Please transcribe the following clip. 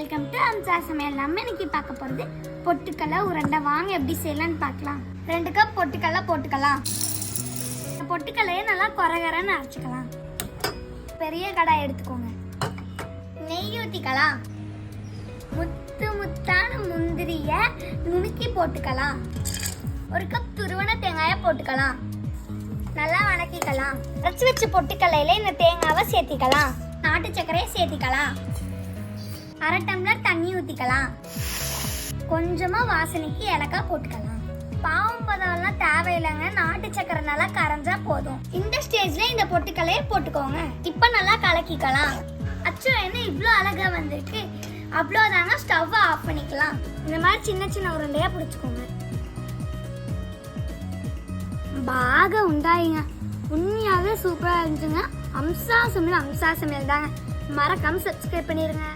Welcome to Amsa சமையல். நம்ம இன்னைக்கு பார்க்க போகிறது பொட்டுக்கடலை உருண்டை. வாங்க எப்படி செய்யலான்னு பார்க்கலாம். 2 கப் பொட்டுக்கடலை போட்டுக்கலாம். பொட்டுக்கடலையை நல்லா கொரகரன்னு அரைச்சிக்கலாம். பெரிய கடாய் எடுத்துக்கோங்க. நெய் ஊற்றிக்கலாம். முத்து முத்தான முந்திரியை நுணுக்கி போட்டுக்கலாம். 1 கப் துருவன தேங்காயை போட்டுக்கலாம். நல்லா வணக்கிக்கலாம். அரைச்சி வச்ச பொட்டுக்கடலையில இந்த தேங்காவை சேர்த்திக்கலாம். நாட்டு சர்க்கரையை சேர்த்திக்கலாம். 1/2 டம்ளர் தண்ணி ஊற்றிக்கலாம். கொஞ்சமாக வாசனைக்கு ஏலக்காய் போட்டுக்கலாம். பாவம் பதம்லாம் தேவையில்லைங்க, நாட்டு சர்க்கரை நல்லா கரைஞ்சா போதும். இந்த ஸ்டேஜ்ல இந்த பொட்டுக்கடலையை போட்டுக்கோங்க. இப்போ நல்லா கலக்கிக்கலாம். அச்சு என்ன இவ்வளோ அழகா வந்திருக்கு. அவ்வளோதாங்க, ஸ்டவ்வை ஆஃப் பண்ணிக்கலாம். இந்த மாதிரி சின்ன சின்ன உருண்டையா பிடிச்சிக்கோங்க. பாக உண்டாயிங்க. உண்மையாகவே சூப்பராக இருந்துச்சுங்க. அம்சா சமையல் தாங்க. மறக்காம சப்ஸ்கிரைப் பண்ணிடுங்க.